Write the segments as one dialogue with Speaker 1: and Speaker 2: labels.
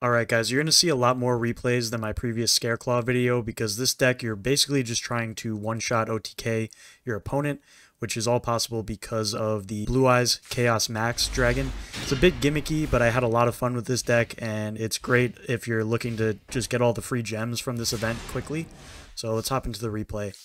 Speaker 1: Alright guys, you're going to see a lot more replays than my previous Scareclaw video because this deck you're basically just trying to one-shot OTK your opponent, which is all possible because of the Blue Eyes Chaos Max Dragon. It's a bit gimmicky, but I had a lot of fun with this deck, and it's great if you're looking to just get all the free gems from this event quickly. So let's hop into the replay.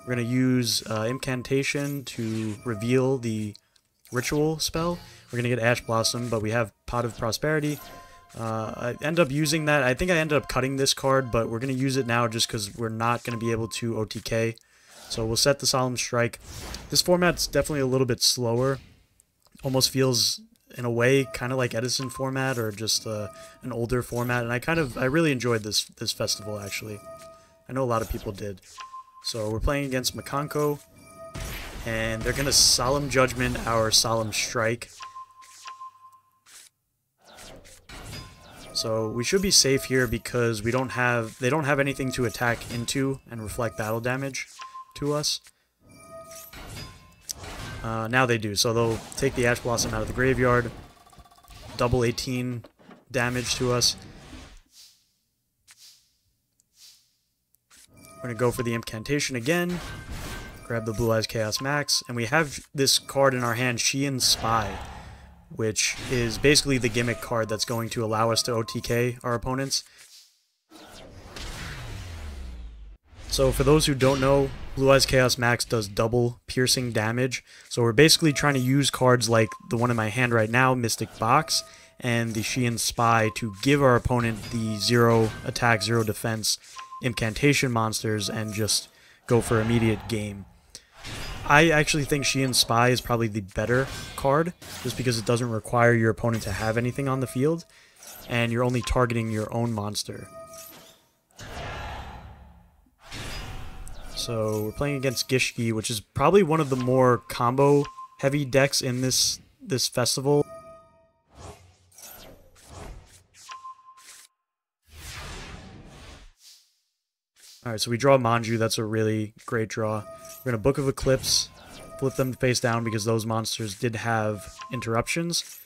Speaker 1: We're going to use Incantation to reveal the Ritual spell. We're going to get Ash Blossom, but we have Pot of Prosperity. I end up using that. I think I ended up cutting this card, but we're going to use it now just because we're not going to be able to OTK. So we'll set the Solemn Strike. This format's definitely a little bit slower. Almost feels, in a way, kind of like Edison format or just an older format. And I really enjoyed this festival, actually. I know a lot of people did. So we're playing against Makanko. And they're going to Solemn Judgment our Solemn Strike. So we should be safe here because they don't have anything to attack into and reflect battle damage to us. Now they do, so they'll take the Ash Blossom out of the graveyard. Double 18 damage to us. We're going to go for the Incantation again. Grab the Blue Eyes Chaos Max, and we have this card in our hand, Xian Spy, which is basically the gimmick card that's going to allow us to OTK our opponents. So for those who don't know, Blue Eyes Chaos Max does double piercing damage, so we're basically trying to use cards like the one in my hand right now, Mystic Box, and the Xian Spy to give our opponent the 0 attack, 0 defense incantation monsters and just go for immediate game. I actually think Xian Spy is probably the better card, just because it doesn't require your opponent to have anything on the field, and you're only targeting your own monster. So we're playing against Gishki, which is probably one of the more combo-heavy decks in this festival. Alright, so we draw Manju. That's a really great draw. We're going to Book of Eclipse, flip them face down because those monsters did have interruptions.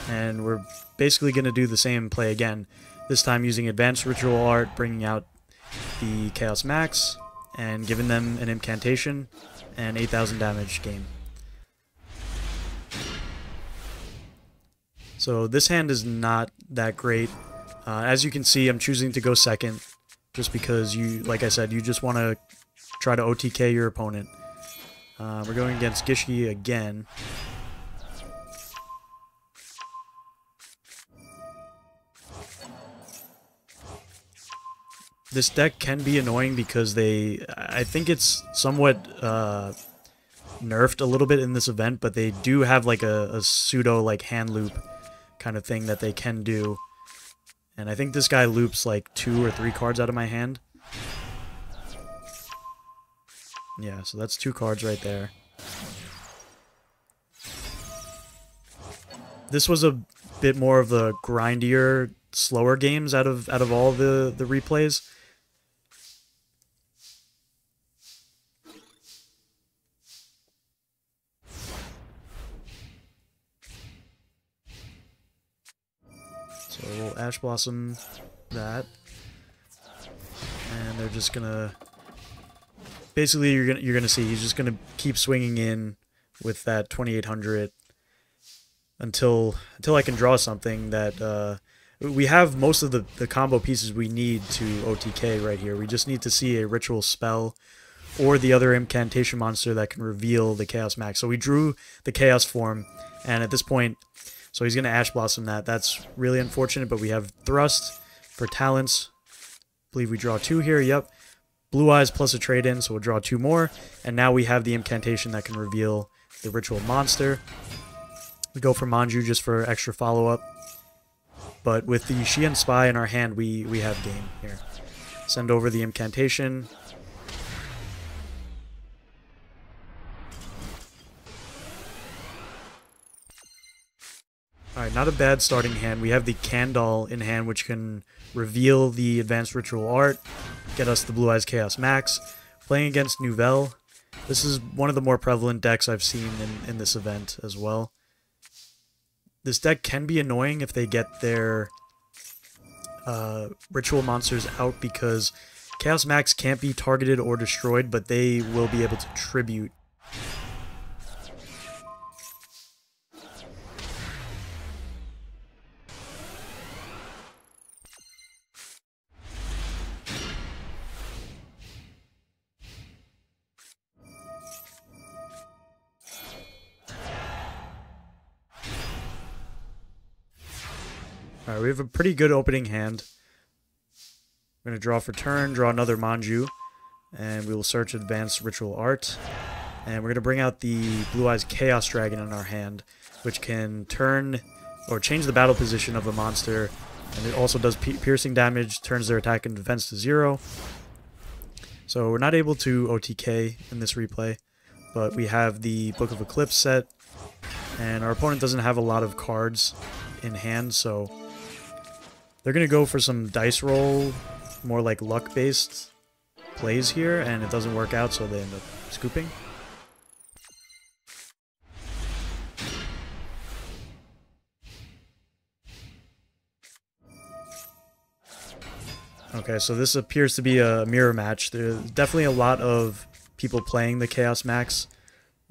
Speaker 1: And we're basically going to do the same play again. This time using Advanced Ritual Art, bringing out the Chaos Max, and giving them an Incantation, and 8,000 damage game. So this hand is not that great. As you can see, I'm choosing to go second. Just because like I said, you just want to try to OTK your opponent. We're going against Gishki again. This deck can be annoying because I think it's somewhat nerfed a little bit in this event, but they do have like a pseudo like hand loop kind of thing that they can do. And I think this guy loops like 2 or 3 cards out of my hand. Yeah, so that's 2 cards right there. This was a bit more of the grindier, slower games out of all the replays. So we'll Ash Blossom that, and they're just gonna basically you're gonna see he's just gonna keep swinging in with that 2800 until I can draw something that we have most of the combo pieces we need to OTK right here. We just need to see a ritual spell or the other incantation monster that can reveal the Chaos Max. So we drew the Chaos form, and at this point. So he's going to Ash Blossom that. That's really unfortunate, but we have Thrust for talents. I believe we draw 2 here, yep. Blue Eyes plus a trade-in, so we'll draw 2 more. And now we have the Incantation that can reveal the Ritual Monster. We go for Manju just for extra follow-up. But with the Xian Spy in our hand, we have game here. Send over the Incantation. Alright, not a bad starting hand. We have the Candle in hand, which can reveal the Advanced Ritual Art, get us the Blue Eyes Chaos Max. Playing against Nouvelle. This is one of the more prevalent decks I've seen in this event as well. This deck can be annoying if they get their ritual monsters out, because Chaos Max can't be targeted or destroyed, but they will be able to tribute. Alright, we have a pretty good opening hand. We're going to draw for turn, draw another Manju, and we will search Advanced Ritual Art. And we're going to bring out the Blue Eyes Chaos Dragon in our hand, which can turn or change the battle position of a monster, and it also does piercing damage, turns their attack and defense to 0. So we're not able to OTK in this replay, but we have the Book of Eclipse set, and our opponent doesn't have a lot of cards in hand, so they're going to go for some dice roll, more like luck-based plays here, and it doesn't work out, so they end up scooping. Okay, so this appears to be a mirror match. There's definitely a lot of people playing the Chaos Max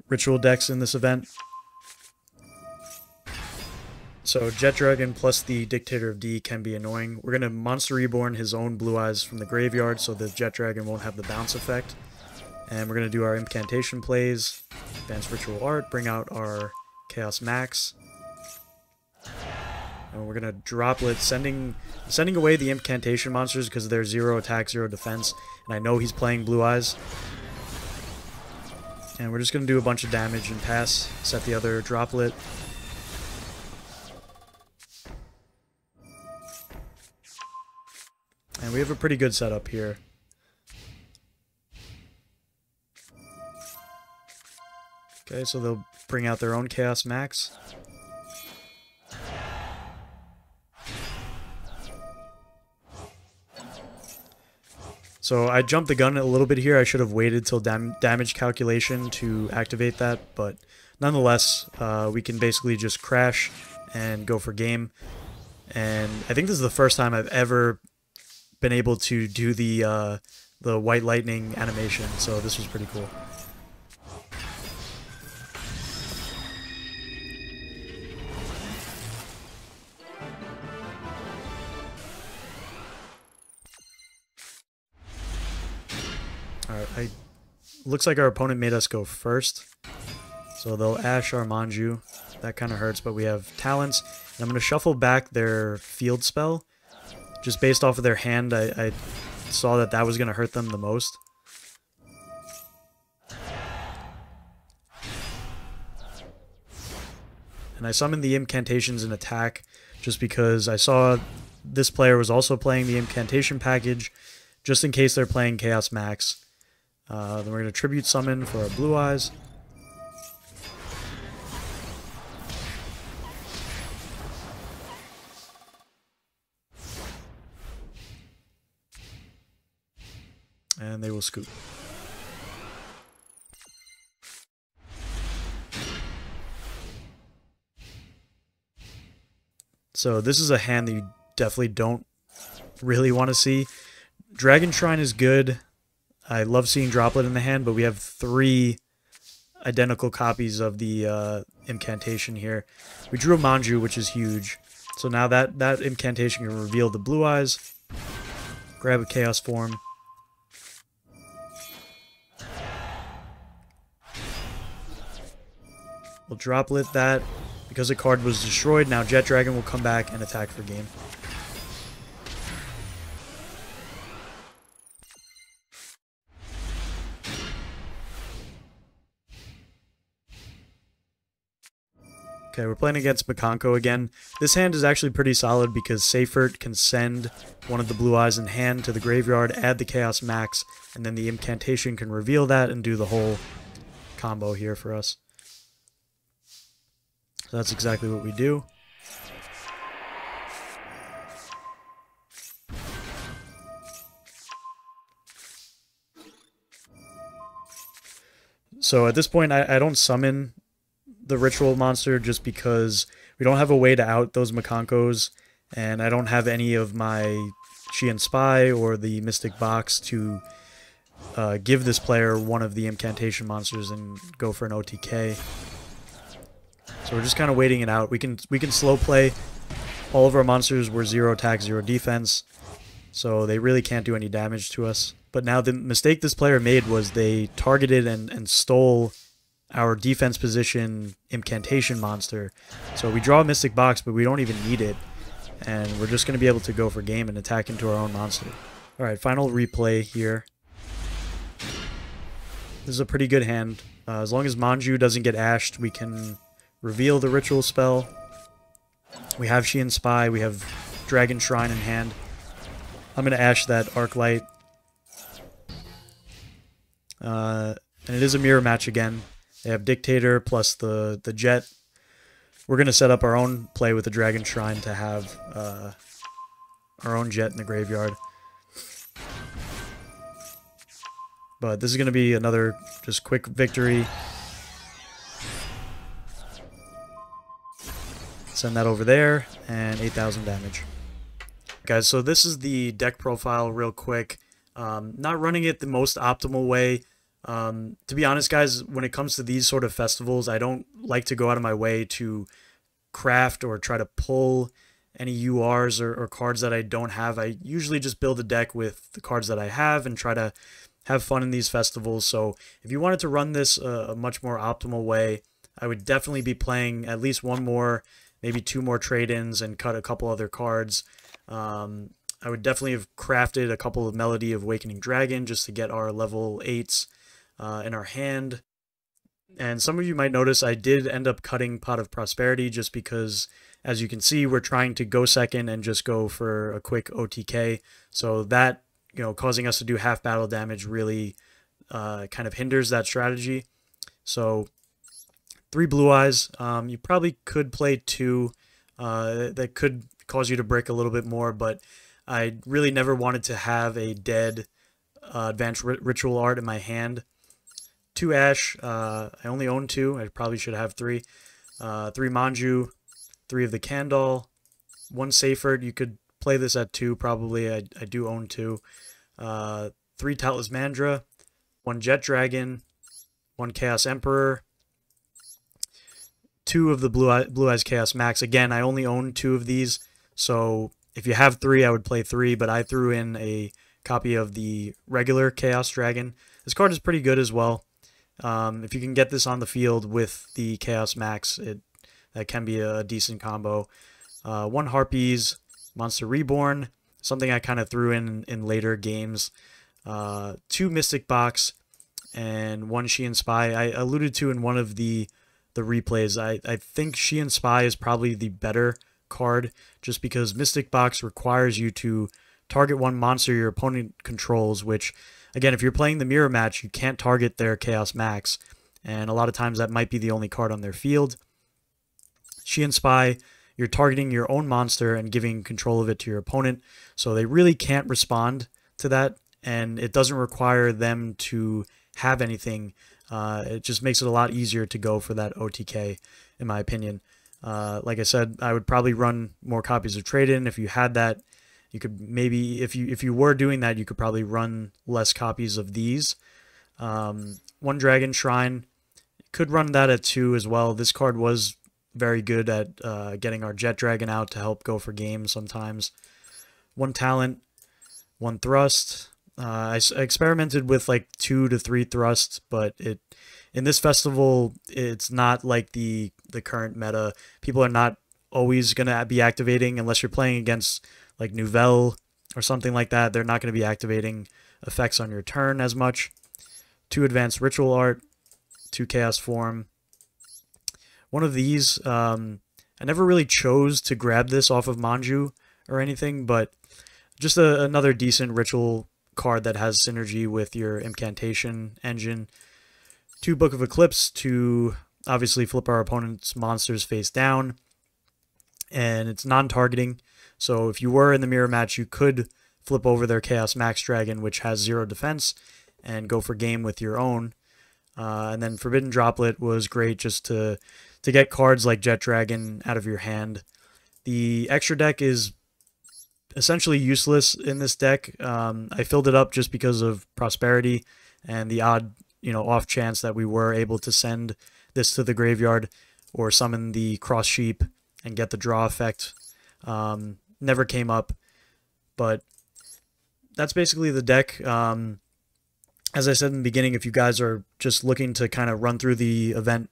Speaker 1: ritual decks in this event. So Jet Dragon plus the Dictator of D can be annoying. We're going to Monster Reborn his own Blue Eyes from the graveyard so the Jet Dragon won't have the bounce effect. And we're going to do our Incantation plays, Advanced Ritual Art, bring out our Chaos Max. And we're going to Droplet, sending away the Incantation monsters because they're 0 attack, 0 defense. And I know he's playing Blue Eyes. And we're just going to do a bunch of damage and pass, set the other Droplet. And we have a pretty good setup here. Okay, so they'll bring out their own Chaos Max. So I jumped the gun a little bit here. I should have waited till damage calculation to activate that, but nonetheless, we can basically just crash and go for game. And I think this is the first time I've ever been able to do the white lightning animation, so this was pretty cool. Alright, looks like our opponent made us go first, so they'll Ash our Manju. That kind of hurts, but we have Talents, and I'm going to shuffle back their field spell. Just based off of their hand, I saw that was going to hurt them the most. And I summoned the Incantations in attack just because I saw this player was also playing the Incantation package, just in case they're playing Chaos Max. Then we're going to Tribute Summon for our Blue Eyes. And they will scoop. So this is a hand that you definitely don't really want to see. Dragon Shrine is good. I love seeing Droplet in the hand, but we have 3 identical copies of the Incantation here. We drew a Manju, which is huge. So now that Incantation can reveal the Blue Eyes. Grab a Chaos Form. We'll Droplet that. Because the card was destroyed, now Jet Dragon will come back and attack for game. Okay, we're playing against Makanko again. This hand is actually pretty solid because Seifert can send one of the Blue Eyes in hand to the graveyard, add the Chaos Max, and then the Incantation can reveal that and do the whole combo here for us. So that's exactly what we do. So at this point, I don't summon the ritual monster just because We don't have a way to out those Makankos, and I don't have any of my Qian Spy or the Mystic Box to give this player one of the incantation monsters and go for an OTK. So we're just kind of waiting it out. We can slow play. All of our monsters were 0 attack, 0 defense, so they really can't do any damage to us. But now the mistake this player made was they targeted and stole our defense position incantation monster. So we draw a Mystic Box, but we don't even need it. And we're just going to be able to go for game and attack into our own monster. Alright, final replay here. This is a pretty good hand. As long as Manju doesn't get ashed, we can reveal the ritual spell. We have Qian Spy, we have Dragon Shrine in hand. I'm going to ash that Arclight. And it is a mirror match again. They have Dictator plus the Jet. We're going to set up our own play with the Dragon Shrine to have our own Jet in the graveyard. But this is going to be another just quick victory. Send that over there, and 8,000 damage. Guys, so this is the deck profile real quick. Not running it the most optimal way. To be honest, guys, when it comes to these sort of festivals, I don't like to go out of my way to craft or try to pull any URs or cards that I don't have. I usually just build a deck with the cards that I have and try to have fun in these festivals. So if you wanted to run this a much more optimal way, I would definitely be playing at least one more, maybe 2 more trade-ins and cut a couple other cards. I would definitely have crafted a couple of Melody of Awakening Dragon just to get our level 8s in our hand. And some of you might notice I did end up cutting Pot of Prosperity just because, as you can see, we're trying to go second and just go for a quick OTK. So that, you know, causing us to do half battle damage really kind of hinders that strategy. So 3 Blue Eyes. You probably could play 2. That could cause you to break a little bit more, but I really never wanted to have a dead advanced ritual art in my hand. 2 Ash. I only own 2. I probably should have 3. 3 Manju. 3 of the Candle. 1 Seyfert. You could play this at 2 probably. I do own 2. 3 Talismandra. 1 Jet Dragon. 1 Chaos Emperor. 2 of the Blue Eyes Chaos Max. Again, I only own 2 of these, so if you have 3, I would play 3, but I threw in a copy of the regular Chaos Dragon. This card is pretty good as well. If you can get this on the field with the Chaos Max, that can be a decent combo. 1 Harpies, Monster Reborn, something I kind of threw in later games. 2 Mystic Box, and 1 Qian Spy. I alluded to in one of the replays. I think Qian Spy is probably the better card just because Mystic Box requires you to target 1 monster your opponent controls, which, again, if you're playing the mirror match, you can't target their Chaos Max, and a lot of times that might be the only card on their field. Qian Spy, you're targeting your own monster and giving control of it to your opponent, so they really can't respond to that, and it doesn't require them to have anything. It just makes it a lot easier to go for that OTK, in my opinion. Like I said, I would probably run more copies of Trade-In. If you had that, you could maybe, if you were doing that, you could probably run less copies of these. 1 Dragon Shrine, could run that at 2 as well. This card was very good at getting our Jet Dragon out to help go for game sometimes. 1 Talent, 1 Thrust. I experimented with like 2 to 3 thrusts, but in this festival, it's not like the current meta. People are not always going to be activating unless you're playing against like Nouvelle or something like that. They're not going to be activating effects on your turn as much. 2 Advanced Ritual Art, 2 Chaos Form. One of these, I never really chose to grab this off of Manju or anything, but just another decent ritual card that has synergy with your incantation engine. 2 Book of Eclipse to obviously flip our opponent's monsters face down, and it's non-targeting, so if you were in the mirror match, you could flip over their Chaos Max Dragon, which has 0 defense, and go for game with your own. And then Forbidden Droplet was great just to get cards like Jet Dragon out of your hand. The extra deck is essentially useless in this deck. I filled it up just because of Prosperity and the odd, off chance that we were able to send this to the graveyard or summon the Cross Sheep and get the draw effect. Never came up, but that's basically the deck. As I said in the beginning, if you guys are just looking to kind of run through the event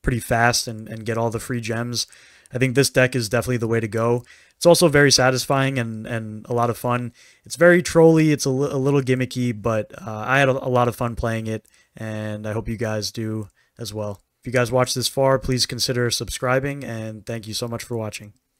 Speaker 1: pretty fast and get all the free gems, I think this deck is definitely the way to go. It's also very satisfying and a lot of fun. It's very trolly, it's a little gimmicky, but I had a lot of fun playing it, and I hope you guys do as well. If you guys watched this far, please consider subscribing, and thank you so much for watching.